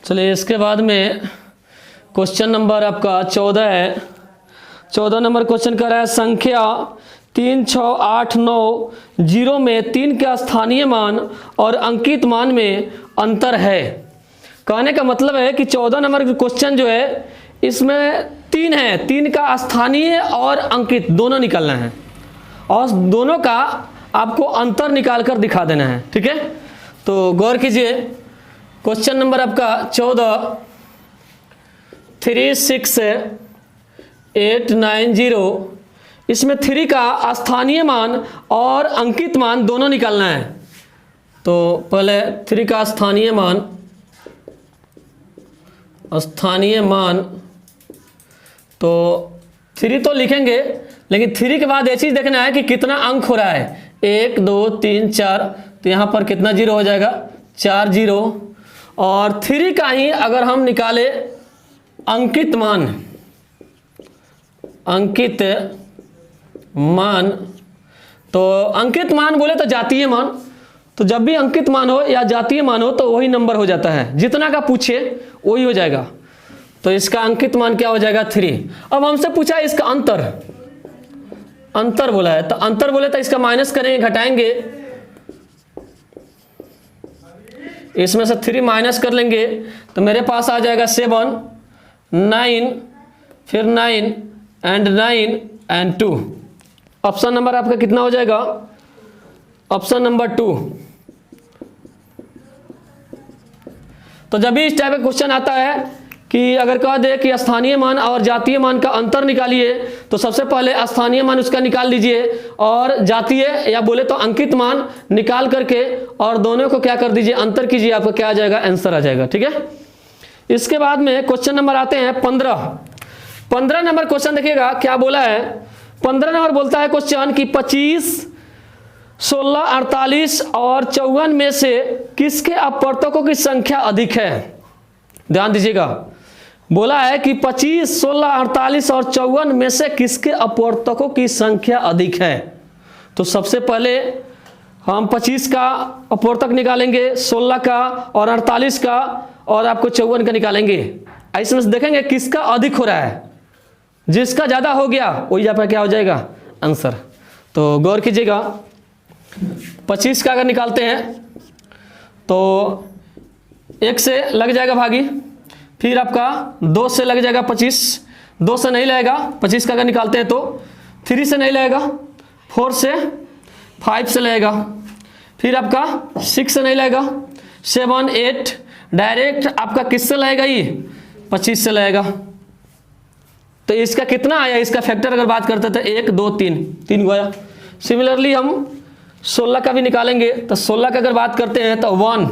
चलिए इसके बाद में क्वेश्चन नंबर आपका 14 है। 14 नंबर क्वेश्चन कर रहा है संख्या 36890 में 3 के स्थानीय मान और अंकित मान में अंतर है। कहने का मतलब है कि 14 नंबर क्वेश्चन जो है इसमें 3 है, 3 का स्थानीय और अंकित दोनों निकालना है और दोनों का आपको अंतर निकाल कर दिखा देना है। ठीक है, तो गौर कीजिए। क्वेश्चन नंबर आपका 14 36890, इसमें 3 का स्थानीय मान और अंकित मान दोनों निकालना है। तो पहले 3 का स्थानीय मान तो 3 तो लिखेंगे, लेकिन 3 के बाद ये चीज़ देखना है कि कितना अंक हो रहा है। 1 2 3 4, तो यहाँ पर कितना जीरो हो जाएगा, 4 जीरो। और 3 का ही अगर हम निकाले अंकित मान, तो अंकित मान बोले तो जातीय मान, तो जब भी अंकित मान हो या जातीय मान हो तो वही नंबर हो जाता है, जितना का पूछे वही हो जाएगा। तो इसका अंकित मान क्या हो जाएगा 3। अब हमसे पूछा है इसका अंतर बोला है, तो अंतर बोले तो इसका माइनस करेंगे, घटाएंगे, इसमें से 3 माइनस कर लेंगे तो मेरे पास आ जाएगा 7 9, फिर 9 एंड 9 एंड 2। ऑप्शन नंबर आपका कितना हो जाएगा, ऑप्शन नंबर 2। तो जब भी इस टाइप का क्वेश्चन आता है कि अगर कह दे कि स्थानीय मान और जातीय मान का अंतर निकालिए, तो सबसे पहले स्थानीय मान उसका निकाल लीजिए और जातीय या बोले तो अंकित मान निकाल करके और दोनों को क्या कर दीजिए, अंतर कीजिए, आपका क्या आ जाएगा, आंसर आ जाएगा। ठीक है, इसके बाद में क्वेश्चन नंबर आते हैं 15 नंबर क्वेश्चन देखिएगा क्या बोला है। 15 नंबर बोलता है क्वेश्चन कि 25, 16, 48 और 54 में से किसके अपवर्तकों की संख्या अधिक है। ध्यान दीजिएगा, बोला है कि 25, 16, 48 और 54 में से किसके अपवर्तकों की संख्या अधिक है। तो सबसे पहले हम 25 का अपवर्तक निकालेंगे, 16 का और 48 का और आपको 54 का निकालेंगे। इसमें से देखेंगे किसका अधिक हो रहा है, जिसका ज़्यादा हो गया वही आपका क्या हो जाएगा, आंसर। तो गौर कीजिएगा, 25 का अगर निकालते हैं तो 1 से लग जाएगा भागी, फिर आपका 2 से लग जाएगा 25, 2 से नहीं लगेगा। 25 का अगर निकालते हैं तो 3 से नहीं लगेगा, 4 से, 5 से लगेगा, फिर आपका 6 से नहीं लगेगा, 7 8, डायरेक्ट आपका किससे लगेगा, ये 25 से लगेगा। तो इसका कितना आया, इसका फैक्टर अगर बात करते थे 1 2 3 गया। सिमिलरली हम 16 का भी निकालेंगे, तो 16 का अगर बात करते हैं तो 1,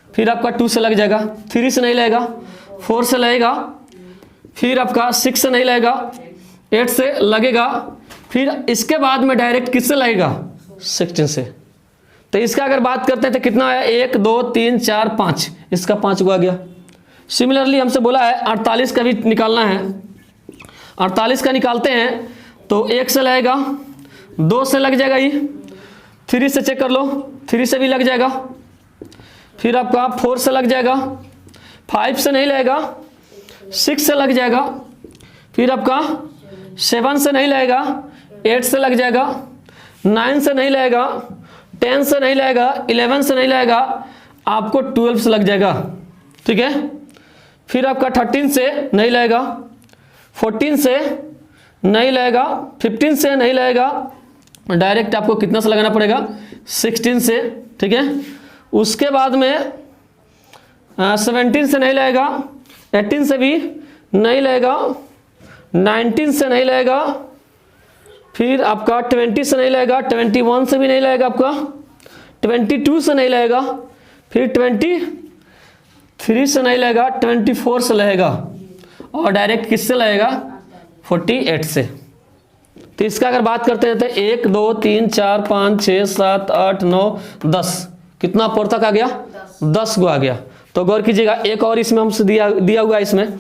फिर आपका 2 से लग जाएगा, 3 से नहीं लगेगा, 4 से लगेगा, फिर आपका 6 से नहीं लगेगा, 8 से लगेगा, फिर इसके बाद में डायरेक्ट किससे लगेगा, 16 से। तो इसका अगर बात करते हैं तो कितना आया, 1 2 3 4 5, इसका 5 आ गया। सिमिलरली हमसे बोला है 48 का भी निकालना है। 48 का निकालते हैं तो 1 से लगेगा, 2 से लग जाएगा, ये 3 से चेक कर लो, 3 से भी लग जाएगा, फिर आपका 4 से लग जाएगा, 5 से नहीं लगेगा, 6 से लग जाएगा, फिर आपका 7 से नहीं लगेगा, 8 से लग जाएगा, 9 से नहीं लगेगा, 10 से नहीं लगेगा, 11 से नहीं लगेगा, आपको 12 से लग जाएगा। ठीक है, फिर आपका 13 से नहीं लगेगा, 14 से नहीं लगेगा, 15 से नहीं लगेगा, डायरेक्ट आपको कितना से लगाना पड़ेगा, 16 से। ठीक है, उसके बाद में 17 से नहीं लगेगा, 18 से भी नहीं लगेगा, 19 से नहीं लगेगा, फिर आपका 20 से नहीं लगेगा, 21 से भी नहीं लगेगा, आपका 22 से नहीं लगेगा, फिर 23 से नहीं लगेगा, 24 से लगेगा और डायरेक्ट किससे लगेगा, 48 से। तो इसका अगर बात करते हैं तो 1 2 3 4 5 6 7 8 9 10, कितना अपवर्तक आ गया, 10 गो आ गया। तो गौर कीजिएगा, एक और इसमें हमसे दिया हुआ है, इसमें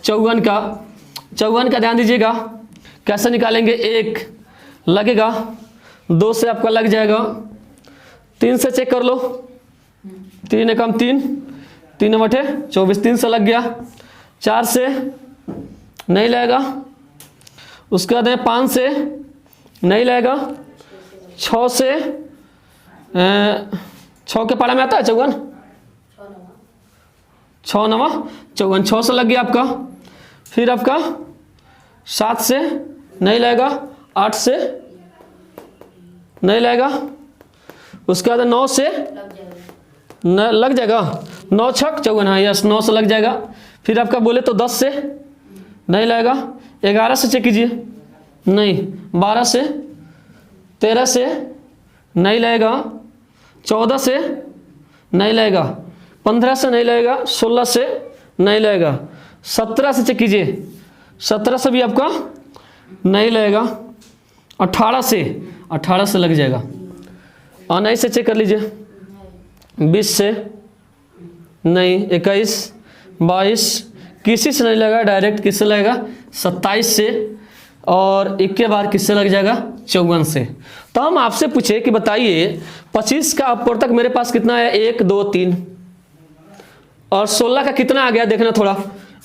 54 का ध्यान दीजिएगा, कैसे निकालेंगे। 1 लगेगा, 2 से आपका लग जाएगा, 3 से चेक कर लो, 3 एकम 3, 3 बटे 24, 3 से लग गया, 4 से नहीं लगेगा, उसके बाद में 5 से नहीं लगेगा, 6 से 6 के पारा में आता है 54, 6 9 54, 6 से लग गया आपका। फिर आपका 7 से नहीं लगेगा, 8 से नहीं लगेगा, उसके बाद 9 से लग जाएगा, 9 छक 54, हाँ यस 9 से लग जाएगा। फिर आपका बोले तो 10 से नहीं लगेगा, 11 से चेक कीजिए, नहीं, 12 से, 13 से नहीं लगेगा, 14 से नहीं लगेगा, 15 से नहीं लगेगा, 16 से नहीं लगेगा, 17 से चेक कीजिए, 17 से भी आपका नहीं लगेगा, 18 से लग जाएगा, और नहीं से चेक कर लीजिए, 20 से नहीं, 21, 22, किसी से नहीं लगेगा, डायरेक्ट किससे लगेगा 27 से, और 1 बार किससे लग जाएगा 54 से। तो हम आपसे पूछे कि बताइए 25 का अपवर्तक मेरे पास कितना है, 1 2 3, और 16 का कितना आ गया देखना थोड़ा,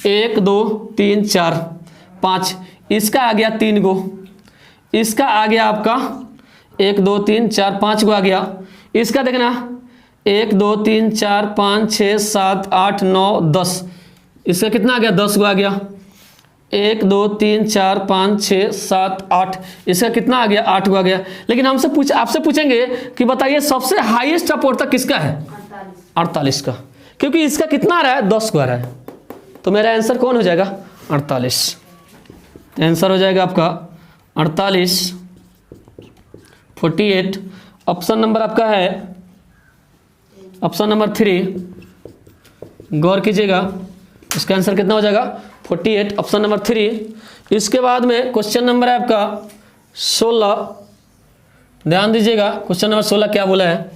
1 2 3 4 5, इसका आ गया 3 गो, इसका आ गया आपका 1 2 3 4 5 गो आ गया, इसका देखना 1 2 3 4 5 6 7 8 9 10, इसका कितना आ गया 10 गो आ गया, 1 2 3 4 5 6 7 8, इसका कितना आ गया 8 गो आ गया। लेकिन हमसे आपसे पूछेंगे कि बताइए सबसे हाईएस्ट अपवर्तक किसका है, 48 का, क्योंकि इसका कितना आ रहा है 10 गो आ रहा है, तो मेरा आंसर कौन हो जाएगा 48, आंसर हो जाएगा आपका 48 48। ऑप्शन नंबर आपका है ऑप्शन नंबर 3, गौर कीजिएगा, इसका आंसर कितना हो जाएगा 48, ऑप्शन नंबर 3। इसके बाद में क्वेश्चन नंबर है आपका 16, ध्यान दीजिएगा, क्वेश्चन नंबर 16 क्या बोला है,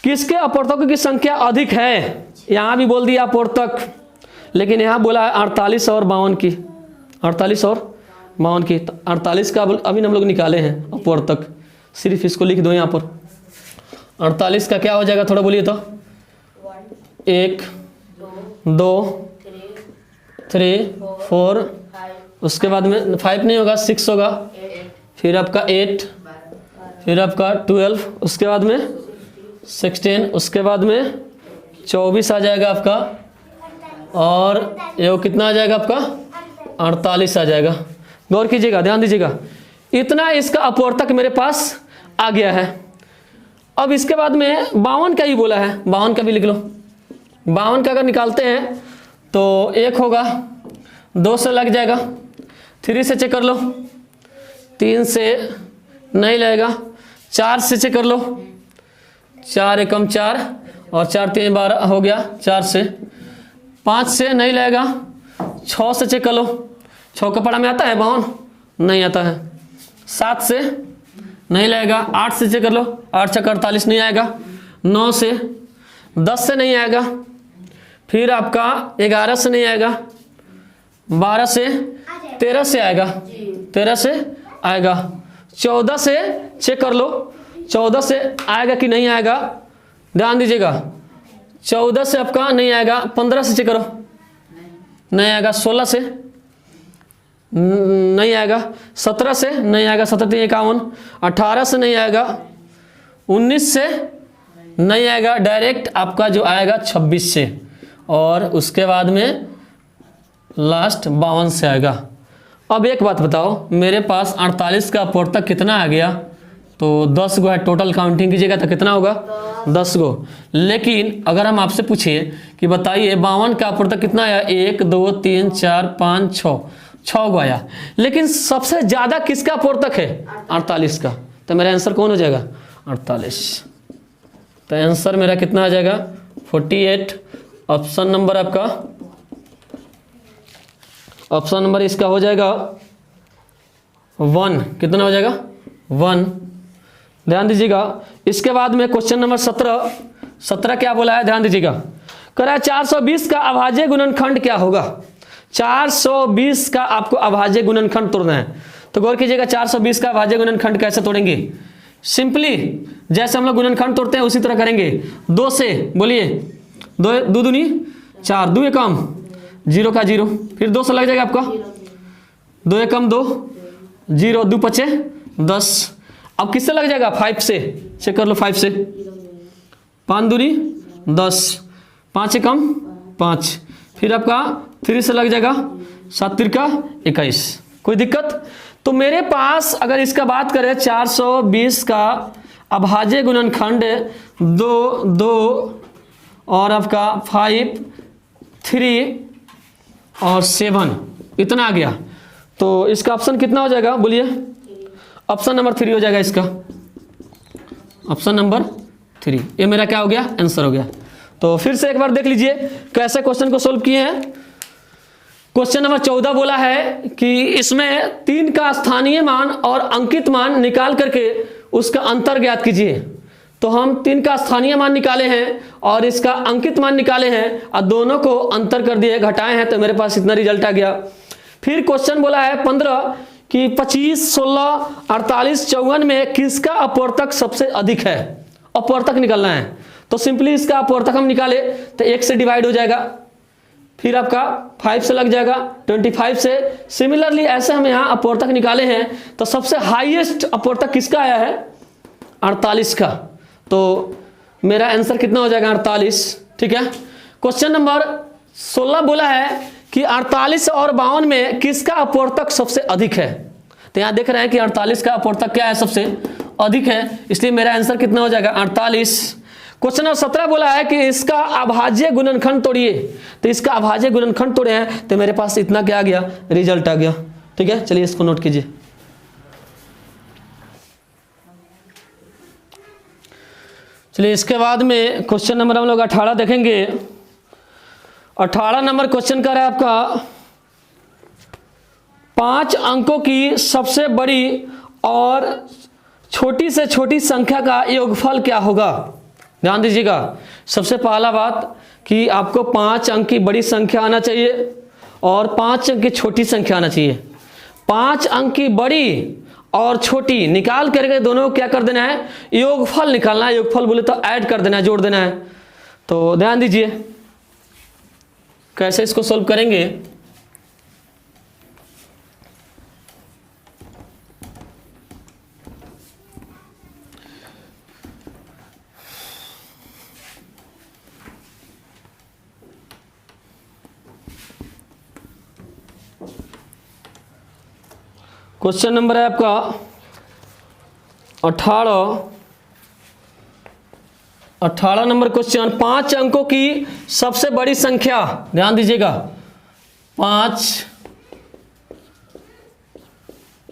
किसके अपवर्तकों की संख्या अधिक है, यहाँ भी बोल दिया अपवर्तक, लेकिन यहाँ बोला है 48 और 52 की, 48 और 52 की, 48 का अभी हम लोग निकाले हैं अपवर्तक, सिर्फ इसको लिख दो यहाँ पर, 48 का क्या हो जाएगा थोड़ा बोलिए तो, 1 2 3 4, उसके बाद में 5 नहीं होगा 6 होगा, फिर आपका 8, फिर आपका 12, उसके बाद में 16, उसके बाद में 24 आ जाएगा आपका, और ये कितना आ जाएगा आपका 48 आ जाएगा। गौर कीजिएगा, ध्यान दीजिएगा, इतना इसका अपवर्तक मेरे पास आ गया है। अब इसके बाद में 52 का ही बोला है, 52 का भी लिख लो, 52 का अगर निकालते हैं तो 1 होगा, 2 से लग जाएगा, 3 से चेक कर लो, 3 से नहीं लगेगा, 4 से चेक कर लो, 4 एकम 4 और 4 3 12 हो गया, 4 से, 5 से नहीं लगेगा, 6 से चेक कर लो, 6 का पढ़ा में आता है 52, नहीं आता है, 7 से नहीं लगेगा, 8 से चेक कर लो, 8 छक्का 48 नहीं आएगा, 9 से, 10 से नहीं आएगा, फिर आपका 11 से नहीं आएगा, 12 से, 13 से आएगा, 13 से आएगा, 14 से चेक कर लो, 14 से आएगा कि नहीं आएगा, ध्यान दीजिएगा, 14 से आपका नहीं आएगा, 15 से चेक करो, नहीं आएगा, 16 से नहीं आएगा, 17 से नहीं आएगा, 17 51, 18 से नहीं आएगा, 19 से नहीं आएगा, डायरेक्ट आपका जो आएगा 26 से, और उसके बाद में लास्ट 52 से आएगा। अब एक बात बताओ, मेरे पास 48 का अपवर्तक कितना आ गया, तो 10 गो है, टोटल काउंटिंग कीजिएगा तो कितना होगा 10 गो। लेकिन अगर हम आपसे पूछे कि बताइए 52 का अपवर्तक कितना आया, 1 2 3 4 5 6 गो आया, लेकिन सबसे ज़्यादा किसका अपवर्तक है 48 का, तो मेरा आंसर कौन हो जाएगा 48, तो आंसर मेरा कितना आ जाएगा 48। ऑप्शन नंबर आपका, ऑप्शन नंबर इसका हो जाएगा 1, कितना हो जाएगा 1, ध्यान दीजिएगा। इसके बाद में क्वेश्चन नंबर 17 क्या बोला है, ध्यान दीजिएगा, कह रहा है 420 का अभाज्य गुणनखंड क्या होगा, 420 का आपको अभाज्य गुणनखंड तोड़ना है, तो गौर कीजिएगा 420 का अभाज्य गुणनखंड कैसे तोड़ेंगे, सिंपली जैसे हम लोग गुणनखंड तोड़ते हैं उसी तरह करेंगे, 2 से बोलिए दो दो दूनी 4, 2 एकम 0 का 0, फिर 2 से लग जाएगा आपका 2 एकम 2, 0, 2 पचे 10। अब किससे लग जाएगा? 5 से, चेक कर लो 5 से, 5 दूनी 10, 5 एकम 5, फिर आपका 3 से लग जाएगा 7 तिरका 21। कोई दिक्कत? तो मेरे पास अगर इसका बात करें 420 का अभाज्य गुणनखंड 2 2 और आपका 5 3 और 7 इतना आ गया, तो इसका ऑप्शन कितना हो जाएगा बोलिए? ऑप्शन नंबर 3 हो जाएगा इसका, ऑप्शन नंबर 3। ये मेरा क्या हो गया? आंसर हो गया। तो फिर से एक बार देख लीजिए कैसे क्वेश्चन को सोल्व किए हैं। क्वेश्चन नंबर 14 बोला है कि इसमें 3 का स्थानीय मान और अंकित मान निकाल करके उसका अंतर ज्ञात कीजिए। तो हम 3 का स्थानीय मान निकाले हैं और इसका अंकित मान निकाले हैं और दोनों को अंतर कर दिए, घटाए हैं, तो मेरे पास इतना रिजल्ट आ गया। फिर क्वेश्चन बोला है 15 कि 25, 16, 48, 54 में किसका अपवर्तक सबसे अधिक है? अपवर्तक निकालना है, तो सिंपली इसका अपवर्तक हम निकाले तो 1 से डिवाइड हो जाएगा, फिर आपका 5 से लग जाएगा 25 से। सिमिलरली ऐसे हम यहाँ अपवर्तक निकाले हैं तो सबसे हाईएस्ट अपवर्तक किसका आया है? 48 का। तो मेरा आंसर कितना हो जाएगा? 48। ठीक है। क्वेश्चन नंबर 16 बोला है कि 48 और 52 में किसका अपवर्तक सबसे अधिक है? तो यहाँ देख रहे हैं कि 48 का अपवर्तक क्या है? सबसे अधिक है, इसलिए मेरा आंसर कितना हो जाएगा? 48। क्वेश्चन नंबर 17 बोला है कि इसका अभाज्य गुणनखंड तोड़िए। तो इसका अभाज्य गुणनखंड तोड़े हैं तो मेरे पास इतना क्या आ गया? रिजल्ट आ गया। ठीक है, चलिए इसको नोट कीजिए। चलिए इसके बाद में क्वेश्चन नंबर हम लोग 18 देखेंगे। 18 नंबर क्वेश्चन कर रहा है आपका 5 अंकों की सबसे बड़ी और छोटी से छोटी संख्या का योगफल क्या होगा? ध्यान दीजिएगा। सबसे पहला बात कि आपको 5 अंक की बड़ी संख्या आना चाहिए और 5 अंक की छोटी संख्या आना चाहिए। 5 अंक की बड़ी और छोटी निकाल करके दोनों को क्या कर देना है? योगफल निकालना है। योगफल बोले तो ऐड कर देना है, जोड़ देना है। तो ध्यान दीजिए कैसे इसको सोल्व करेंगे। क्वेश्चन नंबर है आपका 18 नंबर क्वेश्चन। 5 अंकों की सबसे बड़ी संख्या, ध्यान दीजिएगा, 5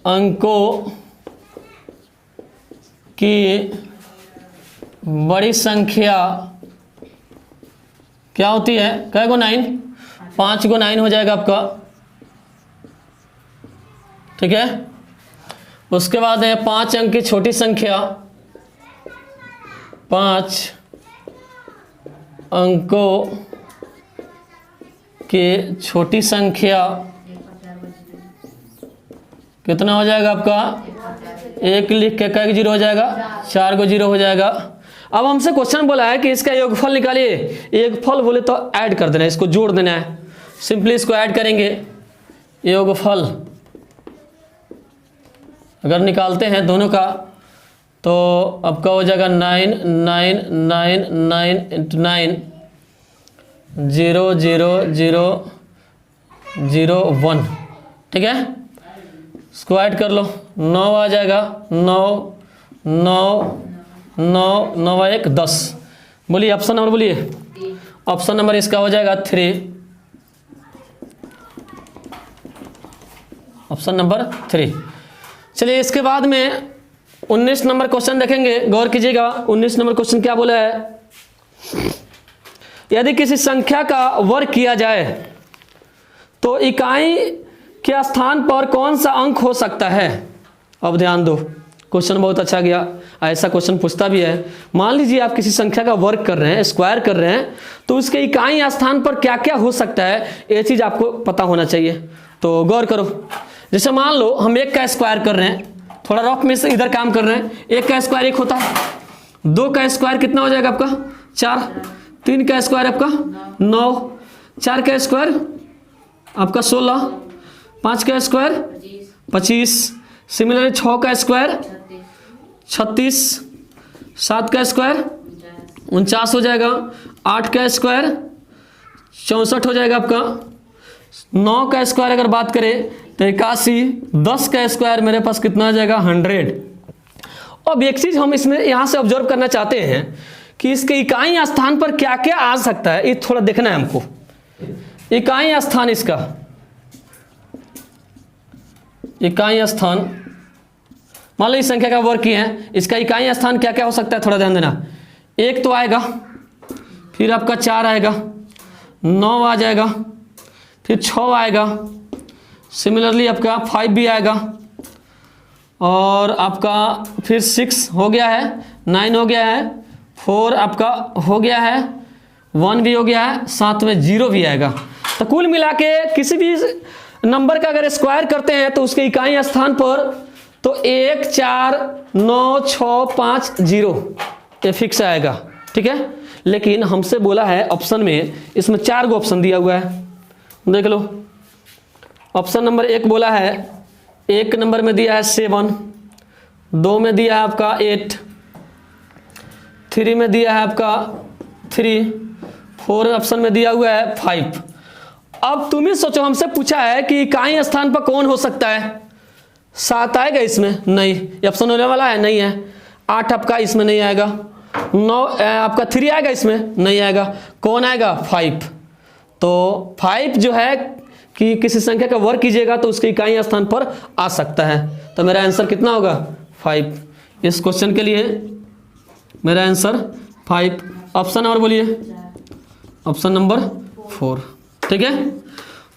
अंकों की बड़ी संख्या क्या होती है? क्या को 9, 5 को 9 हो जाएगा आपका। ठीक है। उसके बाद है 5 अंक की छोटी संख्या, 5 अंकों की छोटी संख्या कितना हो जाएगा आपका? 1 लिख के क्या 0 हो जाएगा? 4 को 0 हो जाएगा। अब हमसे क्वेश्चन बोला है कि इसका योगफल निकालिए। योगफल बोले तो ऐड कर देना है, इसको जोड़ देना है। सिंपली इसको ऐड करेंगे। योगफल अगर निकालते हैं दोनों का तो आपका हो जाएगा 9 9 9 9 × 9 0 0 0 0 1। ठीक है, इसको ऐड कर लो। 9 आ जाएगा, 9 9 9 9 1 10। बोलिए ऑप्शन नंबर, बोलिए ऑप्शन नंबर इसका हो जाएगा 3। Option number 3। चलिए इसके बाद में 19 नंबर क्वेश्चन देखेंगे, गौर कीजिएगा। 19 नंबर क्वेश्चन क्या बोला है? यदि किसी संख्या का वर्ग किया जाए तो इकाई के स्थान पर कौन सा अंक हो सकता है? अब ध्यान दो, क्वेश्चन बहुत अच्छा गया। ऐसा क्वेश्चन पूछता भी है। मान लीजिए आप किसी संख्या का वर्ग कर रहे हैं, स्क्वायर कर रहे हैं, तो उसके इकाई स्थान पर क्या क्या हो सकता है, ये चीज़ आपको पता होना चाहिए। तो गौर करो। जैसे मान लो हम 1 का स्क्वायर कर रहे हैं, थोड़ा रफ में से इधर काम कर रहे हैं। 1 का स्क्वायर 1 होता है, 2 का स्क्वायर कितना हो जाएगा आपका? 4, 3 का स्क्वायर आपका 9, 4 का स्क्वायर आपका 16, 5 का स्क्वायर 25, सिमिलरली 6 का स्क्वायर 36, 7 का स्क्वायर 49 हो जाएगा, 8 का स्क्वायर 64 हो जाएगा आपका, 9 का स्क्वायर अगर बात करें तो 81, 10 का स्क्वायर मेरे पास कितना आ जाएगा 100। अब एक चीज हम इसमें यहां से ऑब्जर्व करना चाहते हैं कि इसके इकाई स्थान पर क्या क्या आ सकता है, ये थोड़ा देखना है हमको। इकाई स्थान, इसका इकाई स्थान, मान लो इस संख्या का वर्ग किए हैं, इसका इकाई स्थान क्या क्या हो सकता है, थोड़ा ध्यान देना। 1 तो आएगा, फिर आपका 4 आएगा, 9 आ जाएगा, फिर 6 आएगा, सिमिलरली आपका 5 भी आएगा, और आपका फिर 6 हो गया है, 9 हो गया है, 4 आपका हो गया है, 1 भी हो गया है, साथ में 0 भी आएगा। तो कुल मिला के किसी भी नंबर का अगर स्क्वायर करते हैं तो उसके इकाई स्थान पर तो 1, 4, 9, 6, 5, 0 ये फिक्स आएगा, ठीक है। लेकिन हमसे बोला है ऑप्शन में, इसमें 4 गो ऑप्शन दिया हुआ है, देख लो। ऑप्शन नंबर 1 बोला है, 1 नंबर में दिया है 7, 2 में दिया है आपका 8, 3 में दिया है आपका 3, 4 ऑप्शन में दिया हुआ है 5। अब तुम ही सोचो, हमसे पूछा है कि इकाई स्थान पर कौन हो सकता है। 7 आएगा इसमें, नहीं, ये ऑप्शन होने वाला है, नहीं है। 8 आपका इसमें नहीं आएगा, 9 आपका 3 आएगा इसमें, नहीं आएगा। कौन आएगा 5। तो 5 जो है कि किसी संख्या का वर्ग कीजिएगा तो उसके इकाई स्थान पर आ सकता है। तो मेरा आंसर कितना होगा 5। इस क्वेश्चन के लिए मेरा आंसर 5। ऑप्शन नंबर बोलिए, ऑप्शन नंबर 4, ठीक है।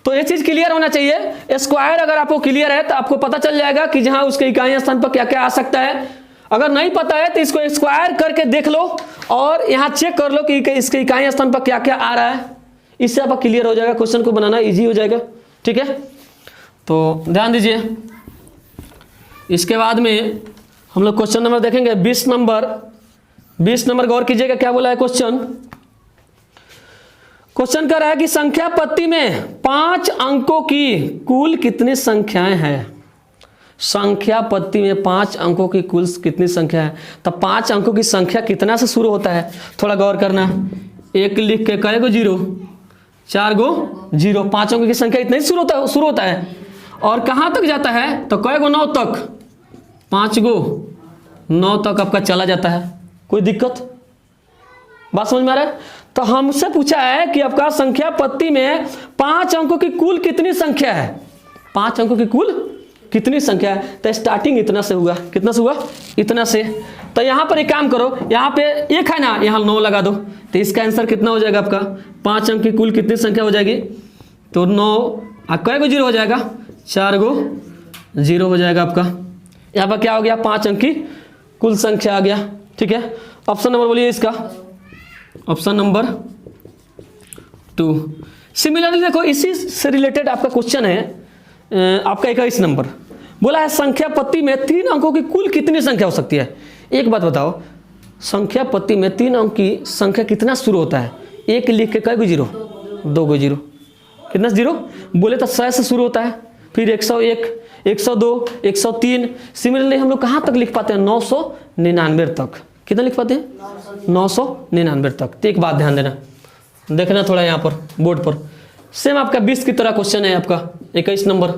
तो ये चीज क्लियर होना चाहिए। स्क्वायर अगर आपको क्लियर है तो आपको पता चल जाएगा कि जहां उसके इकाई स्थान पर क्या क्या आ सकता है। अगर नहीं पता है तो इसको स्क्वायर करके देख लो और यहां चेक कर लो कि इसके इकाई स्थान पर क्या क्या आ रहा है। इससे आपका क्लियर हो जाएगा, क्वेश्चन को बनाना इजी हो जाएगा, ठीक है। तो ध्यान दीजिए, इसके बाद में हम लोग क्वेश्चन नंबर देखेंगे 20 नंबर। 20 नंबर गौर कीजिएगा, क्या बोला है क्वेश्चन। क्वेश्चन कर रहा है कि संख्या पत्ती में 5 अंकों की कुल कितनी संख्याएं हैं। संख्या पत्ती में 5 अंकों की कुल कितनी संख्या है। तो 5 अंकों की संख्या कितना से शुरू होता है, थोड़ा गौर करना। 1 लिख के कई गो 0, 4 गो 0, 5 अंकों की संख्या इतना ही शुरू होता है। और कहाँ तक जाता है तो कई गो 9 तक, 5 गो 9 तक आपका चला जाता है। कोई दिक्कत, बात समझ में आ रहा है। तो हमसे पूछा है कि आपका संख्या पत्ती में 5 अंकों की कुल कितनी संख्या है। 5 अंकों की कुल कितनी संख्या है। तो स्टार्टिंग इतना से हुआ, कितना से हुआ, इतना से। तो यहाँ पर एक काम करो, यहाँ पे 1 है ना, यहाँ 9 लगा दो। तो इसका आंसर कितना हो जाएगा आपका, 5 अंक की कुल कितनी संख्या हो जाएगी। तो 9 कै गो 0 हो जाएगा, 4 गो 0 हो जाएगा आपका। यहाँ पर क्या हो गया, 5 अंक की कुल संख्या आ गया, ठीक है। ऑप्शन नंबर बोलिए इसका, ऑप्शन नंबर 2। सिमिलरली देखो, इसी से रिलेटेड आपका क्वेश्चन है आपका 21 नंबर। बोला है संख्या पत्ती में 3 अंकों की कुल कितनी संख्या हो सकती है। एक बात बताओ, संख्या पत्ती में 3 अंक की संख्या कितना शुरू होता है। 1 लिख के कई गो 0, 2 गो 0, कितना 0 बोले तो 100 से शुरू होता है, फिर 101, 102, 103। सिमिलरली हम लोग कहाँ तक लिख पाते हैं, 999 तक। कितना लिख पाते हैं, 999 तक। तो एक बात ध्यान देना, देखना थोड़ा यहाँ पर बोर्ड पर। सेम आपका 20 की तरह क्वेश्चन है आपका 21 नंबर।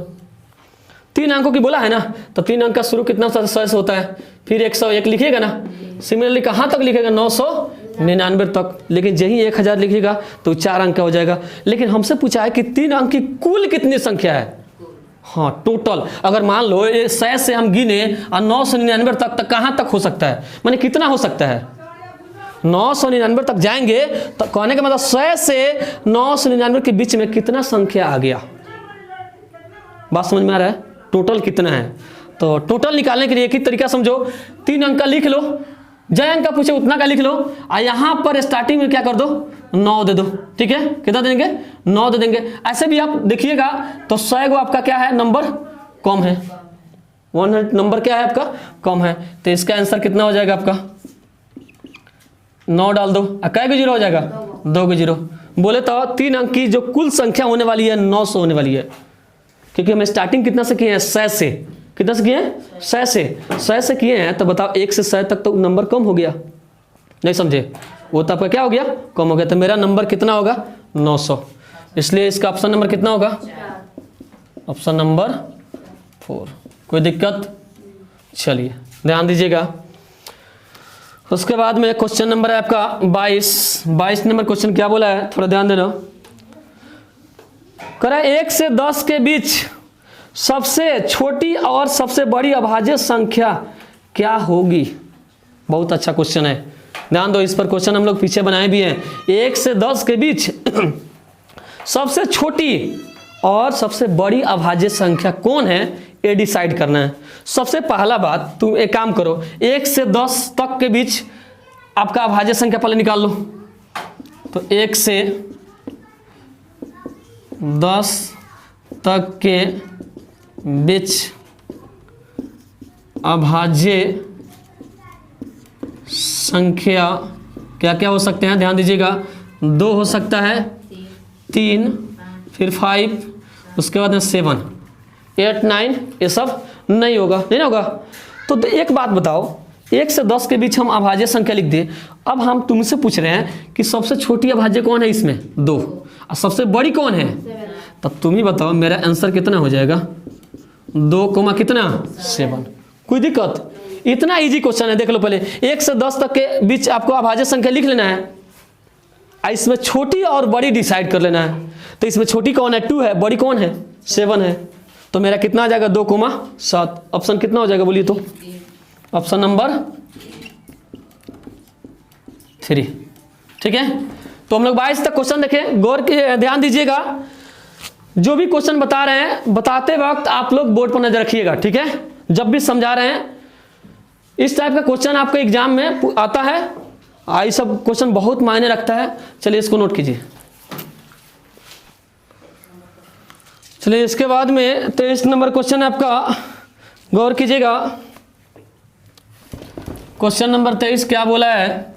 3 अंकों की बोला है ना, तो 3 अंक का शुरू कितना 100 से होता है, फिर 101 लिखिएगा ना। सिमिलरली कहाँ तक लिखेगा, 999 तक। लेकिन यही 1000 लिखिएगा तो 4 अंक का हो जाएगा। लेकिन हमसे पूछा है कि 3 अंक की कुल कितनी संख्या है। हाँ, टोटल अगर मान लो 100 से हम गिने और 999 तक कहाँ तक हो सकता है, माने कितना हो सकता है। 999 तक जाएंगे तो कहने का मतलब 100 से 999 के बीच में कितना संख्या आ गया। बात समझ में आ रहा है, टोटल कितना है। तो टोटल निकालने के लिए एक ही तरीका समझो, 3 अंक का लिख लो, जय अंक का पूछे उतना का लिख लो, और यहाँ पर स्टार्टिंग में क्या कर दो, 9 दे दो, ठीक है। कितना देंगे, 9 दे देंगे। ऐसे भी आप देखिएगा तो 100 गो आपका क्या है, नंबर कम है, 100 नंबर क्या है आपका कम है। तो इसका आंसर कितना हो जाएगा आपका, 9 डाल दो, कै गो 0 हो जाएगा, 2 के 0। बोले तो 3 अंक की जो कुल संख्या होने वाली है 900 होने वाली है, क्योंकि हम स्टार्टिंग कितना से किए हैं 100 से। कितना से किए हैं 100 से किए हैं। तो बताओ 1 से 100 तक तो नंबर कम हो गया, नहीं समझे, वो तो आपका क्या हो गया, कम हो गया। तो मेरा नंबर कितना होगा 900, इसलिए इसका ऑप्शन नंबर कितना होगा, ऑप्शन नंबर 4। कोई दिक्कत, चलिए ध्यान दीजिएगा। उसके बाद में क्वेश्चन नंबर है आपका 22 नंबर क्वेश्चन क्या बोला है, थोड़ा ध्यान देना। कह रहा है 1 से 10 के बीच सबसे छोटी और सबसे बड़ी अभाज्य संख्या क्या होगी। बहुत अच्छा क्वेश्चन है, ध्यान दो इस पर। क्वेश्चन हम लोग पीछे बनाए भी हैं। 1 से 10 के बीच सबसे छोटी और सबसे बड़ी अभाज्य संख्या कौन है, ये डिसाइड करना है। सबसे पहला बात, तुम एक काम करो, 1 से 10 तक के बीच आपका अभाज्य संख्या पहले निकाल लो। तो 1 से 10 तक के बीच अभाज्य संख्या क्या क्या हो सकते हैं, ध्यान दीजिएगा। 2 हो सकता है, 3, फिर 5, उसके बाद में 7, 8, 9, ये सब नहीं होगा, नहीं ना होगा। तो एक बात बताओ, 1 से 10 के बीच हम अभाज्य संख्या लिख दे। अब हम तुमसे पूछ रहे हैं कि सबसे छोटी अभाज्य कौन है इसमें, 2, और सबसे बड़ी कौन है। तब तुम ही बताओ मेरा आंसर कितना हो जाएगा, 2, कितना 7। कोई दिक्कत, इतना इजी क्वेश्चन है, देख लो पहले। 1 से 10 तक के बीच आपको अभाज्य संख्या लिख लेना है, इसमें छोटी और बड़ी डिसाइड कर लेना है। तो इसमें छोटी कौन है, 2 है, बड़ी कौन है 7 है। तो मेरा कितना आ जाएगा 2,7। ऑप्शन कितना हो जाएगा बोलिए तो, ऑप्शन नंबर 3। ठीक है, तो हम लोग 22 तक क्वेश्चन देखें, गौर के ध्यान दीजिएगा। जो भी क्वेश्चन बता रहे हैं, बताते वक्त आप लोग बोर्ड पर नजर रखिएगा, ठीक है। जब भी समझा रहे हैं, इस टाइप का क्वेश्चन आपके एग्जाम में आता है, ये सब क्वेश्चन बहुत मायने रखता है। चलिए इसको नोट कीजिए। चलिए इसके बाद में 23 नंबर क्वेश्चन है आपका, गौर कीजिएगा। क्वेश्चन नंबर 23 क्या बोला है,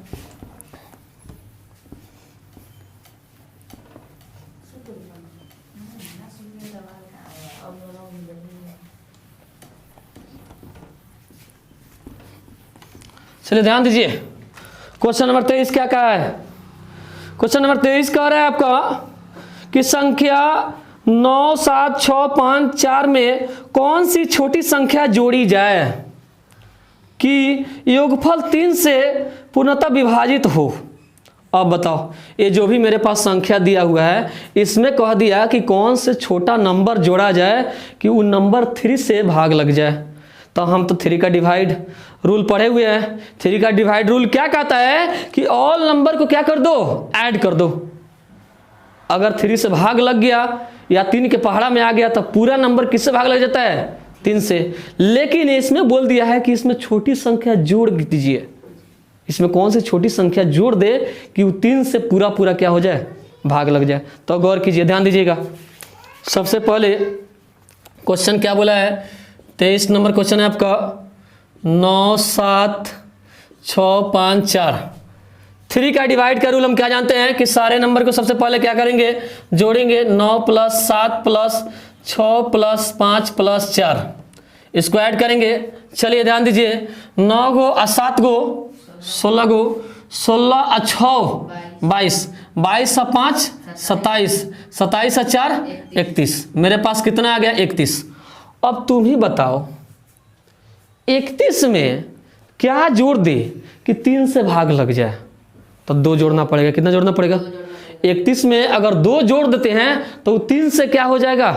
चलिए ध्यान दीजिए। क्वेश्चन नंबर 23 क्या कहा है, क्वेश्चन नंबर 23 कह रहा है आपका कि संख्या 9, 7, 6, 5, 4 में कौन सी छोटी संख्या जोड़ी जाए कि योगफल 3 से पूर्णतः विभाजित हो। अब बताओ, ये जो भी मेरे पास संख्या दिया हुआ है, इसमें कह दिया कि कौन से छोटा नंबर जोड़ा जाए कि वो नंबर 3 से भाग लग जाए। तो हम तो 3 का डिवाइड रूल पढ़े हुए हैं। 3 का डिवाइड रूल क्या कहता है कि ऑल नंबर को क्या कर दो, ऐड कर दो। अगर 3 से भाग लग गया या 3 के पहाड़ा में आ गया तो पूरा नंबर किससे भाग लग जाता है, 3 से। लेकिन इसमें बोल दिया है कि इसमें छोटी संख्या जोड़ दीजिए। इसमें कौन सी छोटी संख्या जोड़ दे कि वो 3 से पूरा पूरा क्या हो जाए, भाग लग जाए। तो गौर कीजिए, ध्यान दीजिएगा। सबसे पहले क्वेश्चन क्या बोला है, 23 नंबर क्वेश्चन है आपका 9, 7, 6, 5, 4। 3 का डिवाइड का रूल हम क्या जानते हैं कि सारे नंबर को सबसे पहले क्या करेंगे, जोड़ेंगे। 9 + 7 + 6 + 5 + 4, इसको ऐड करेंगे। चलिए ध्यान दीजिए, 9 गो और 7 गो 16 गो, 16 और 6 22, 22 और 5 27, 27 और 4 31। मेरे पास कितना आ गया 31। अब तुम ही बताओ 31 में क्या जोड़ दे कि 3 से भाग लग जाए। तो 2 जोड़ना पड़ेगा। कितना जोड़ना पड़ेगा, 31 में अगर 2 जोड़ देते हैं तो 3 से क्या हो जाएगा,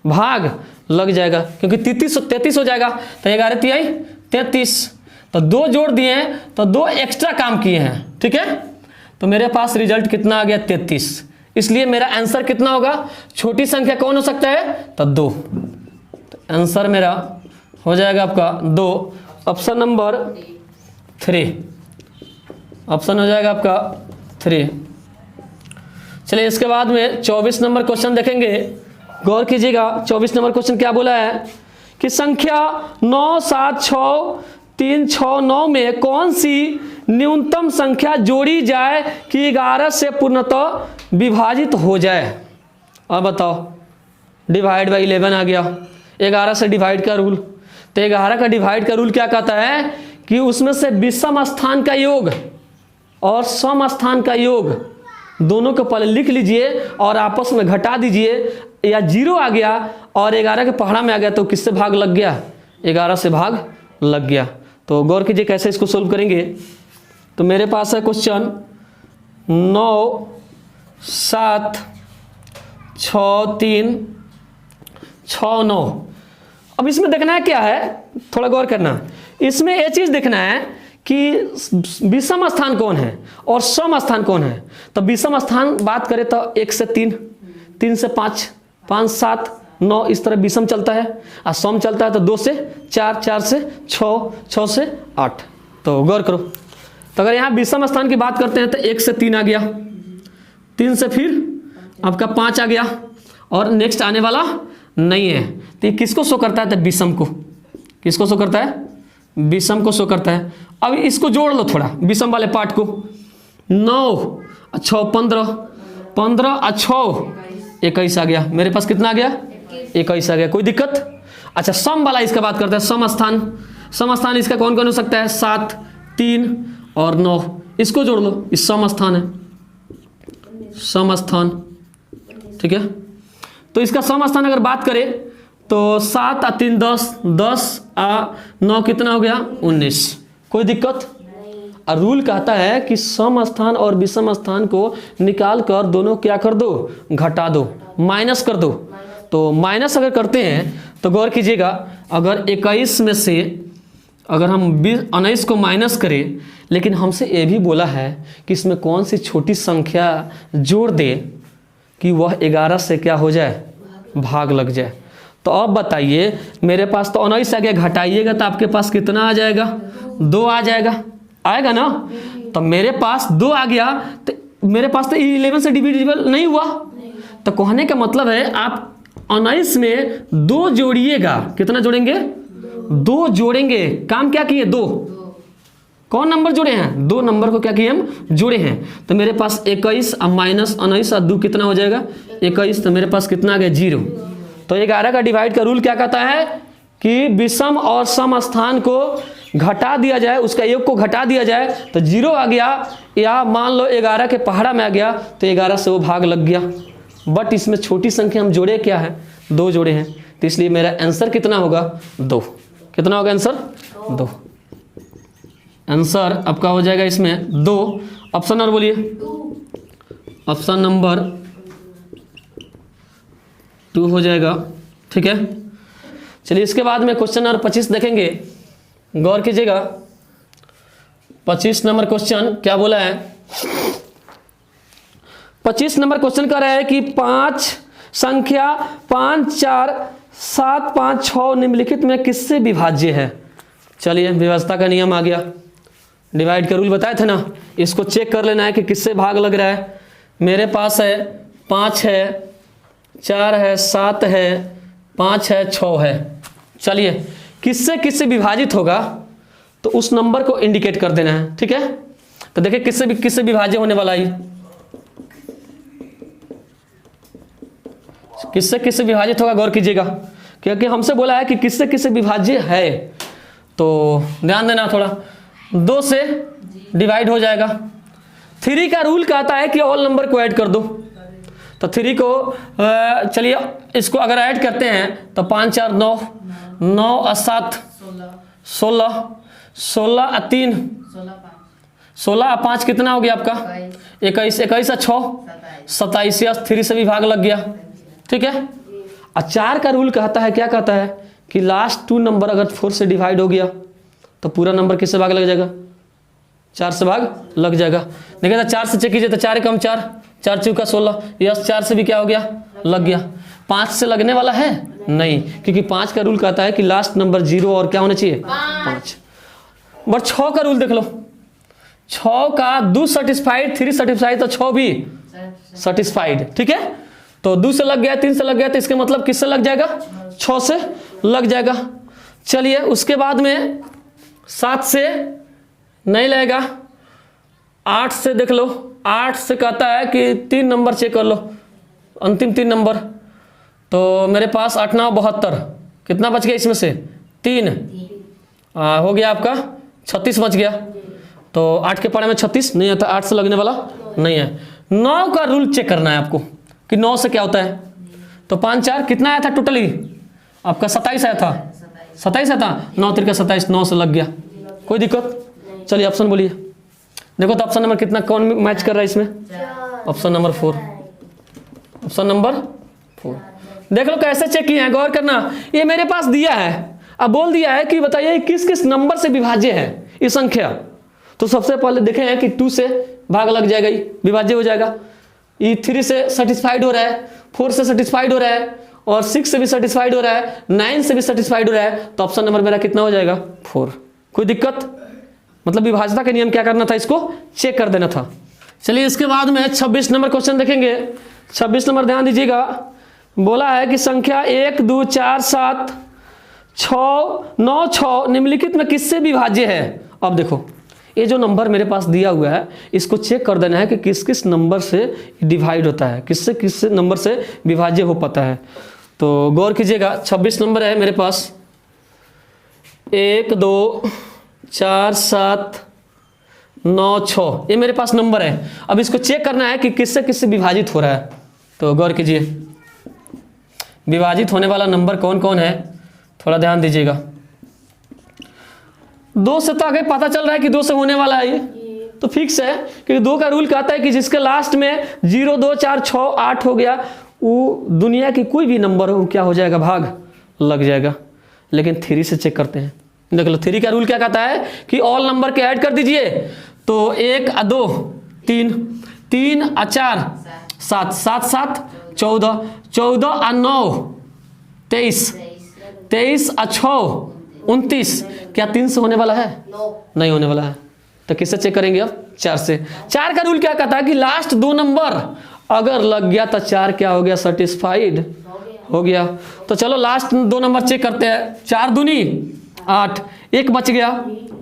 भाग लग जाएगा, क्योंकि 33 हो जाएगा। तो 11 तिहाई 33, तो 2 जोड़ दिए हैं तो 2 एक्स्ट्रा काम किए हैं, ठीक है। तो मेरे पास रिजल्ट कितना आ गया 33। इसलिए मेरा आंसर कितना होगा, छोटी संख्या कौन हो सकता है, तो 2। तो आंसर मेरा हो जाएगा आपका 2, ऑप्शन नंबर 3। ऑप्शन हो जाएगा आपका 3। चलिए इसके बाद में 24 नंबर क्वेश्चन देखेंगे, गौर कीजिएगा। 24 नंबर क्वेश्चन क्या बोला है कि संख्या 9, 7, 6, 3, 6, 9 में कौन सी न्यूनतम संख्या जोड़ी जाए कि 11 से पूर्णतः विभाजित हो जाए। अब बताओ, डिवाइड बाई 11 आ गया, 11 से डिवाइड का रूल। तो 11 का डिवाइड का रूल क्या कहता है कि उसमें से विषम स्थान का योग और सम स्थान का योग दोनों को पहले लिख लीजिए और आपस में घटा दीजिए। या 0 आ गया और 11 के पहाड़ा में आ गया तो किससे भाग लग गया? 11 से भाग लग गया। तो गौर कीजिए कैसे इसको सोल्व करेंगे। तो मेरे पास है क्वेश्चन 9 7 6 3 6 9। अब इसमें देखना है क्या है, थोड़ा गौर करना। इसमें ये चीज देखना है कि विषम स्थान कौन है और सम स्थान कौन है। तो विषम स्थान बात करें तो 1 से 3, 3 से 5, 5 7 9 इस तरह विषम चलता है। और सम चलता है तो 2 से 4, 4 से 6, 6 से 8। तो गौर करो, तो अगर यहाँ विषम स्थान की बात करते हैं तो 1 से 3 आ गया, 3 से फिर आपका 5 आ गया और नेक्स्ट आने वाला नहीं है। तो ये किसको शो करता है? तो विषम को। किसको शो करता है? विषम को शो करता है। अब इसको जोड़ लो थोड़ा, विषम वाले पार्ट को। 9 6 15, 15 और 6 21 आ गया। मेरे पास कितना आ गया? 21 आ गया। कोई दिक्कत? अच्छा, सम वाला इसका बात करते हैं। सम स्थान, सम स्थान इसका कौन कौन हो सकता है? 7 3 और 9। इसको जोड़ लो, इस सम स्थान है, सम स्थान। ठीक है, तो इसका सम स्थान अगर बात करें तो 7 और 3 10, 10 और 9 कितना हो गया? 19। कोई दिक्कत? और रूल कहता है कि सम स्थान और विषम स्थान को निकाल कर दोनों क्या कर दो? घटा दो, माइनस कर दो। तो माइनस अगर करते हैं तो गौर कीजिएगा, अगर 21 में से अगर हम 19 को माइनस करें, लेकिन हमसे ये भी बोला है कि इसमें कौन सी छोटी संख्या जोड़ दे कि वह 11 से क्या हो जाए? भाग लग जाए। तो अब बताइए, मेरे पास तो 19 आ गया, घटाइएगा तो आपके पास कितना आ जाएगा? 2 आ जाएगा, आएगा ना? तो मेरे पास 2 आ गया, तो मेरे पास तो 11 से डिविजिबल नहीं हुआ। तो कहने का मतलब है आप 19 में 2 जोड़िएगा। कितना जोड़ेंगे? 2 जोड़ेंगे। काम क्या किए? 2। कौन नंबर जोड़े हैं? 2 नंबर को क्या किए हम? जोड़े हैं। तो मेरे पास 21 और माइनस 19 और 2 कितना हो जाएगा? 21। तो मेरे पास कितना आ गया? 0। तो 11 का डिवाइड का रूल क्या कहता है कि विषम और सम स्थान को घटा दिया जाए, उसका योग को घटा दिया जाए तो 0 आ गया। या मान लो 11 के पहाड़ा में आ गया तो 11 से वो भाग लग गया। बट इसमें छोटी संख्या हम जोड़े क्या है? 2 जोड़े हैं। तो इसलिए मेरा आंसर कितना होगा? 2। कितना होगा आंसर? 2। आंसर आपका हो जाएगा इसमें 2। ऑप्शन नंबर बोलिए। ऑप्शन नंबर 2 हो जाएगा। ठीक है, चलिए इसके बाद में क्वेश्चन नंबर 25 देखेंगे। गौर कीजिएगा, 25 नंबर क्वेश्चन क्या बोला है? 25 नंबर क्वेश्चन कह रहा है कि 5 संख्या 5 4 7 5 6 निम्नलिखित में किससे विभाज्य है? चलिए, व्यवस्था का नियम आ गया। डिवाइड का रूल बताए थे ना, इसको चेक कर लेना है कि किससे भाग लग रहा है। मेरे पास है 5 है, 4 है, 7 है, 5 है, 6 है। चलिए, किससे किससे विभाजित होगा तो उस नंबर को इंडिकेट कर देना है। ठीक है, तो देखिए किससे विभाज्य होने वाला है, किससे किससे विभाजित होगा। गौर कीजिएगा, क्योंकि हमसे बोला है कि किससे किससे विभाज्य है, तो ध्यान देना थोड़ा। 2 से डिवाइड हो जाएगा। 3 का रूल कहता है कि ऑल नंबर को ऐड कर दो। तो 3 को चलिए इसको अगर ऐड करते हैं तो 5 4 9, 9 और 7 16, 16 और 3 16 और 5 कितना हो गया आपका? 21, 21 और 6 27। 3 से भी भाग लग गया। ठीक है, और 4 का रूल कहता है, क्या कहता है कि लास्ट 2 नंबर अगर 4 से डिवाइड हो गया तो पूरा नंबर किससे भाग लग जाएगा? 4 से भाग लग जाएगा। देखिए, 4 से चेक कीजिए तो 4 कम 4, 4 चौका 16। यस, 4 से भी क्या हो गया? लग गया। 5 से लगने वाला है नहीं, क्योंकि 5 का रूल कहता है कि लास्ट नंबर 0 और क्या होना चाहिए? 5। बट 6 का रूल देख लो। 6 का 2 सेटिस्फाइड, 3 सेटिस्फाइड, तो 6 भी सेटिस्फाइड। ठीक है, तो 2 से लग गया, 3 से लग गया, तो इसका मतलब किससे लग जाएगा? 6 से लग जाएगा। चलिए, उसके बाद में 7 से नहीं लगेगा 8 से देख लो, 8 से कहता है कि 3 नंबर चेक कर लो, अंतिम 3 नंबर। तो मेरे पास 8 9 72, कितना बच गया इसमें से 3, हो गया आपका 36 बच गया। तो 8 के पारे में 36 नहीं आता, 8 से लगने वाला नहीं है। 9 का रूल चेक करना है आपको कि 9 से क्या होता है। तो 5 4 कितना आया था टोटली आपका 27 आया था, 27 आया था, 9 3 27, 9 से लग गया, कोई दिक्कत। चलिए ऑप्शन बोलिए, देखो तो ऑप्शन नंबर कितना कौन मैच कर रहा है इसमें, ऑप्शन नंबर 4, ऑप्शन नंबर 4। देख लो कैसे चेक किए हैं, गौर करना। ये मेरे पास दिया है, अब बोल दिया है कि बताइए किस किस नंबर से विभाज्य है ये संख्या। तो सबसे पहले देखें हैं कि 2 से भाग लग जाएगा, ये विभाज्य हो जाएगा। ये 3 से सेटिस्फाइड हो रहा है, 4 से सेटिस्फाइड हो रहा है, और 6 से भी सेटिस्फाइड हो रहा है, 9 से भी सेटिस्फाइड हो रहा है। तो ऑप्शन नंबर मेरा कितना हो जाएगा 4। कोई दिक्कत, मतलब विभाज्यता के नियम क्या करना था, इसको चेक कर देना था। चलिए इसके बाद में 26 नंबर क्वेश्चन देखेंगे। 26 नंबर ध्यान दीजिएगा, बोला है कि संख्या 1 2 4 7 6 9 6 निम्नलिखित में किससे विभाज्य है। अब देखो ये जो नंबर मेरे पास दिया हुआ है इसको चेक कर देना है कि किस किस नंबर से डिवाइड होता है, किससे किस नंबर से विभाज्य हो पाता है। तो गौर कीजिएगा, 26 नंबर है मेरे पास, 1 2 4 7 9 6 ये मेरे पास नंबर है। अब इसको चेक करना है कि किससे किससे विभाजित हो रहा है। तो गौर कीजिए, विभाजित होने वाला नंबर कौन कौन है, थोड़ा ध्यान दीजिएगा। 2 से तो आगे पता चल रहा है कि 2 से होने वाला है ये, तो फिक्स है क्योंकि 2 का रूल कहता है कि जिसके लास्ट में 0 2 4 6 8 हो गया, वो दुनिया की कोई भी नंबर हो क्या हो जाएगा, भाग लग जाएगा। लेकिन 3 से चेक करते हैं, देख लो 3 का रूल क्या कहता है कि ऑल नंबर के ऐड कर दीजिए। तो 1 2 3 3 4 7 7 7 14 14 9 23 23 6 29, क्या 3 से होने वाला है, नहीं होने वाला है। तो किससे चेक करेंगे अब, 4 से। 4 का रूल क्या कहता है कि लास्ट 2 नंबर अगर लग गया तो 4 क्या हो गया, सेटिस्फाइड हो गया। तो चलो लास्ट 2 नंबर चेक करते हैं। 4 दूनी 8, 1 बच गया,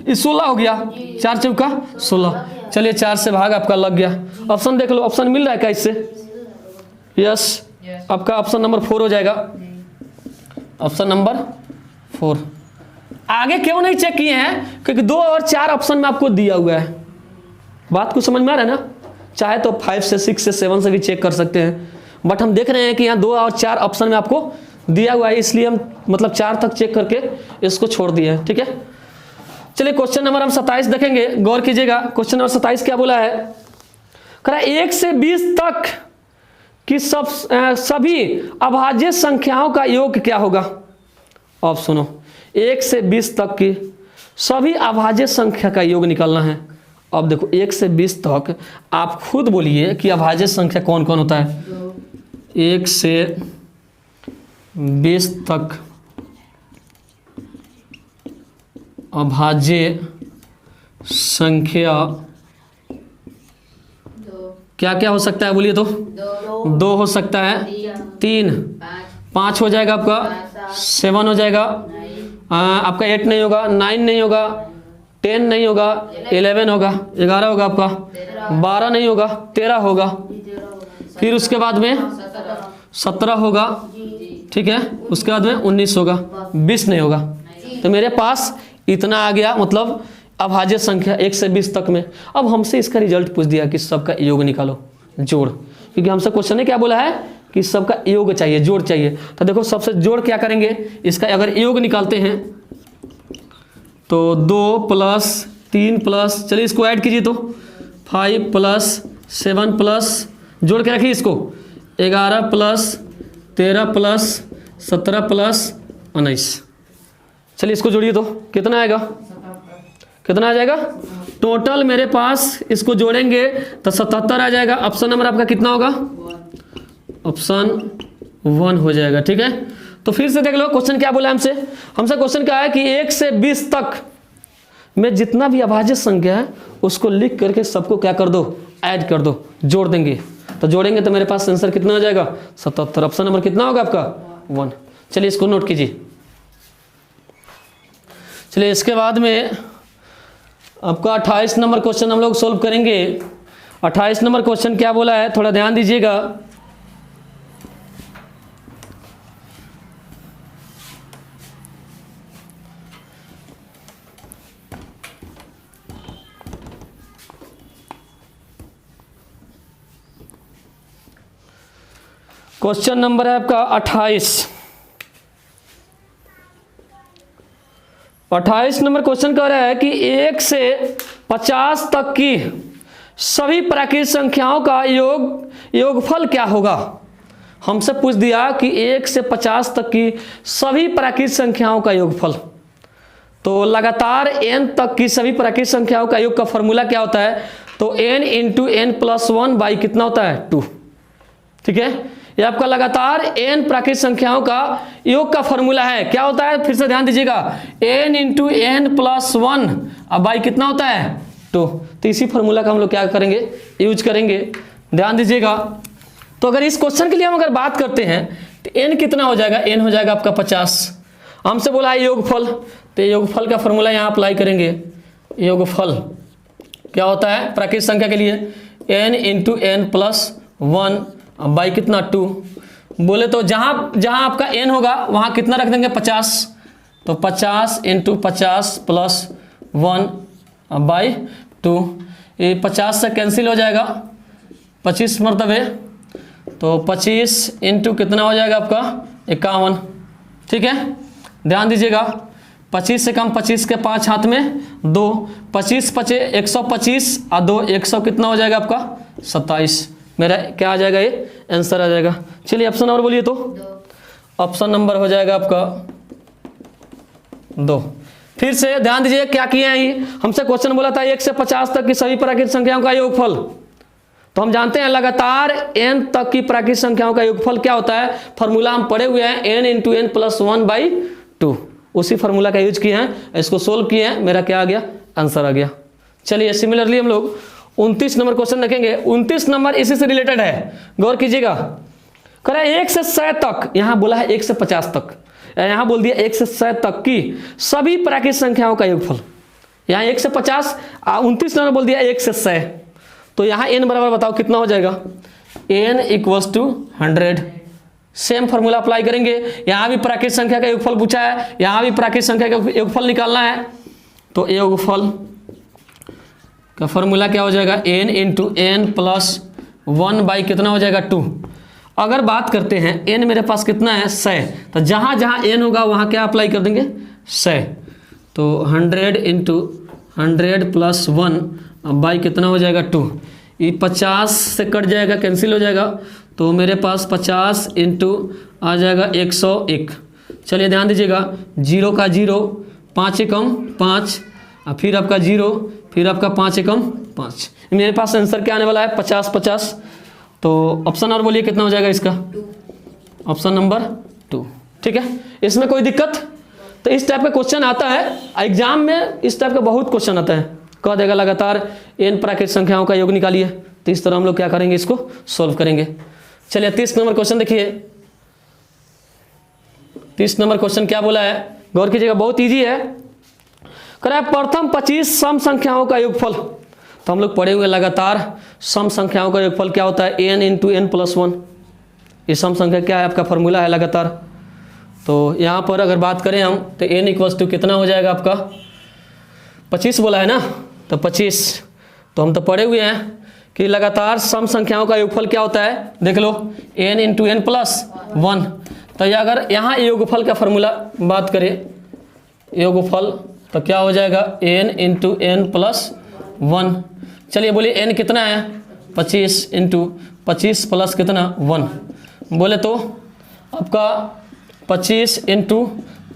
16 हो गया, 4 चौका 16। चलिए 4 से भाग आपका लग गया। ऑप्शन देख लो, ऑप्शन मिल रहा है क्या इससे, यस आपका ऑप्शन नंबर 4 हो जाएगा, ऑप्शन नंबर 4। आगे क्यों नहीं चेक किए हैं, क्योंकि 2 और 4 ऑप्शन में आपको दिया हुआ है। बात को समझ में आ रहा है ना, चाहे तो 5 से 6 से 7 से भी चेक कर सकते हैं, बट हम देख रहे हैं कि यहाँ 2 और 4 ऑप्शन में आपको दिया हुआ है, इसलिए हम मतलब 4 तक चेक करके इसको छोड़ दिए हैं। ठीक है, चलिए क्वेश्चन नंबर हम 27 देखेंगे, गौर कीजिएगा। क्वेश्चन नंबर 27 क्या बोला है, कह रहा है 1 से 20 तक की सभी अभाज्य संख्याओं का योग क्या होगा। अब सुनो, 1 से 20 तक की सभी अभाज्य संख्या का योग निकालना है। अब देखो 1 से 20 तक आप खुद बोलिए कि अभाज्य संख्या कौन कौन होता है। 1 से 20 तक अभाज्य संख्या क्या क्या हो सकता है, बोलिए तो। 2 हो सकता है, 3 5 हो जाएगा आपका, 7 हो जाएगा, आपका 8 नहीं होगा, 9 नहीं होगा, 10 नहीं होगा, 11 होगा, 11 होगा आपका, 12 नहीं होगा, 13 होगा, फिर उसके बाद में 17 होगा, ठीक है, उसके बाद में 19 होगा, 20 नहीं होगा। तो मेरे पास इतना आ गया, मतलब अभाज्य संख्या 1 से 20 तक में। अब हमसे इसका रिजल्ट पूछ दिया कि सबका योग निकालो, जोड़, क्योंकि हमसे क्वेश्चन ने क्या बोला है कि सबका योग चाहिए, जोड़ चाहिए। तो देखो सबसे जोड़ क्या करेंगे, इसका अगर योग निकालते हैं तो 2 प्लस 3 प्लस, चलिए इसको ऐड कीजिए तो 5 प्लस 7 प्लस, जोड़ के रखिए इसको 11 प्लस 13 प्लस 17 प्लस 19। चलिए इसको जोड़िए तो कितना आएगा, कितना आ जाएगा टोटल मेरे पास, इसको जोड़ेंगे तो 77 आ जाएगा। ऑप्शन नंबर आपका कितना होगा, ऑप्शन 1 हो जाएगा। ठीक है, तो फिर से देख लो क्वेश्चन क्या बोला हमसे। हमसे क्वेश्चन क्या है कि 1 से 20 तक में जितना भी अभाज्य संख्या है उसको लिख करके सबको क्या कर दो, ऐड कर दो, जोड़ देंगे। तो जोड़ेंगे तो मेरे पास आंसर कितना हो जाएगा 77। ऑप्शन नंबर कितना होगा आपका 1। चलिए इसको नोट कीजिए। चलिए इसके बाद में आपका 28 नंबर क्वेश्चन हम लोग सोल्व करेंगे। 28 नंबर क्वेश्चन क्या बोला है, थोड़ा ध्यान दीजिएगा। क्वेश्चन नंबर है आपका 28 नंबर क्वेश्चन कह रहा है कि 1 से 50 तक की सभी प्राकृतिक संख्याओं का योगफल क्या होगा। हमसे पूछ दिया कि 1 से 50 तक की सभी प्राकृतिक संख्याओं का योगफल। तो लगातार n तक की सभी प्राकृतिक संख्याओं का योग का फॉर्मूला क्या होता है, तो n into n plus 1 by कितना होता है 2। ठीक है, ये आपका लगातार n प्राकृतिक संख्याओं का योग का फॉर्मूला है। क्या होता है, फिर से ध्यान दीजिएगा, n इंटू एन प्लस 1 अब बाई कितना होता है 2। तो इसी फॉर्मूला का हम लोग क्या करेंगे, यूज करेंगे। ध्यान दीजिएगा। तो अगर इस क्वेश्चन के लिए हम अगर बात करते हैं तो n कितना हो जाएगा, n हो जाएगा आपका 50। हमसे बोला है योगफल, तो योगफल का फॉर्मूला यहाँ अप्लाई करेंगे। योगफल क्या होता है प्राकृतिक संख्या के लिए, n into n plus 1 by कितना 2। बोले तो जहाँ जहाँ आपका n होगा वहाँ कितना रख देंगे 50। तो 50 इंटू 50 प्लस 1 बाई 2। ये 50 से कैंसिल हो जाएगा, 25 मरतबे, तो 25 इंटू कितना हो जाएगा आपका 51। ठीक है, ध्यान दीजिएगा। 25 से कम 25 के 5 हाथ में 2, 25 पचे 125 और 2 100 कितना हो जाएगा आपका 27। मेरा क्या आ जाएगा, ये आंसर आ जाएगा। चलिए ऑप्शन नंबर बोलिए। तो ऑप्शन नंबर हो जाएगा आपका 2। फिर से ध्यान दीजिए क्या किया है, हमसे क्वेश्चन बोला था 1 से 50 तक की सभी प्राकृतिक संख्याओं का योगफल। तो हम जानते हैं लगातार n तक की प्राकृतिक संख्याओं का योगफल क्या होता है, फॉर्मूला हम पढ़े हुए हैं n into n plus 1 by 2। उसी फॉर्मूला का यूज किए हैं, इसको सोल्व किए हैं, मेरा क्या आ गया, आंसर आ गया। चलिए सिमिलरली हम लोग 29 नंबर क्वेश्चन देखेंगे। 29 नंबर इसी से रिलेटेड है, गौर कीजिएगा। कह रहा है 1 से 100 तक, यहाँ बोला है 1 से 50 तक, यहाँ बोल दिया 1 से 100 तक की सभी प्राकृतिक संख्याओं का योगफल। यहाँ 1 से 50, 29 नंबर बोल दिया 1 से 100। तो यहाँ n बराबर बताओ कितना हो जाएगा, n equals to 100। Same formula apply करेंगे। यहाँ भी प्राकृतिक संख्या का योगफल पूछा है, यहाँ भी प्राकृतिक संख्या का योगफल निकालना है। तो योगफल का फॉर्मूला क्या हो जाएगा, n into n plus 1 by कितना हो जाएगा 2। अगर बात करते हैं n मेरे पास कितना है 100, तो जहाँ जहाँ n होगा वहाँ क्या अप्लाई कर देंगे 100। तो 100 इंटू 100 प्लस 1 बाई कितना हो जाएगा 2। ये 50 से कट जाएगा, कैंसिल हो जाएगा, तो मेरे पास 50 इंटू आ जाएगा 101। चलिए ध्यान दीजिएगा, 0 का 0, 5 एकम 5, फिर आपका 0, फिर आपका 5 एकम 5। मेरे पास आंसर क्या आने वाला है 50 50। तो ऑप्शन और बोलिए कितना हो जाएगा इसका, ऑप्शन नंबर 2। ठीक है, इसमें कोई दिक्कत। तो इस टाइप का क्वेश्चन आता है एग्जाम में, इस टाइप का बहुत क्वेश्चन आता है। कह देगा लगातार n प्राकृतिक संख्याओं का योग निकालिए। तो इस तरह हम लोग क्या करेंगे, इसको सोल्व करेंगे। चलिए 30 नंबर क्वेश्चन देखिए। 30 नंबर क्वेश्चन क्या बोला है, गौर कीजिएगा, बहुत इजी है। कह रहा है प्रथम 25 सम संख्याओं का योगफल। तो हम लोग पढ़े हुए लगातार सम संख्याओं का योगफल क्या होता है, n इंटू एन प्लस 1। ये सम संख्या क्या है, आपका फॉर्मूला है लगातार। तो यहाँ पर अगर बात करें हम, तो n इक्वल्स टू कितना हो जाएगा आपका 25 बोला है ना, तो 25। तो हम तो पढ़े हुए हैं कि लगातार सम संख्याओं का योगफल क्या होता है, देख लो n इंटू एन प्लस 1। तो ये अगर यहाँ योगफल का फॉर्मूला बात करें, योगफल तो क्या हो जाएगा n इंटू एन प्लस 1। चलिए बोलिए n कितना है 25 इंटू 25 प्लस कितना 1। बोले तो आपका 25 इंटू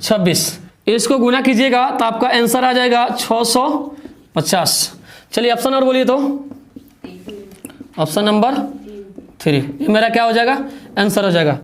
26, इसको गुना कीजिएगा तो आपका आंसर आ जाएगा 650। चलिए ऑप्शन और बोलिए। तो ऑप्शन नंबर 3 ये मेरा क्या हो जाएगा, आंसर हो जाएगा।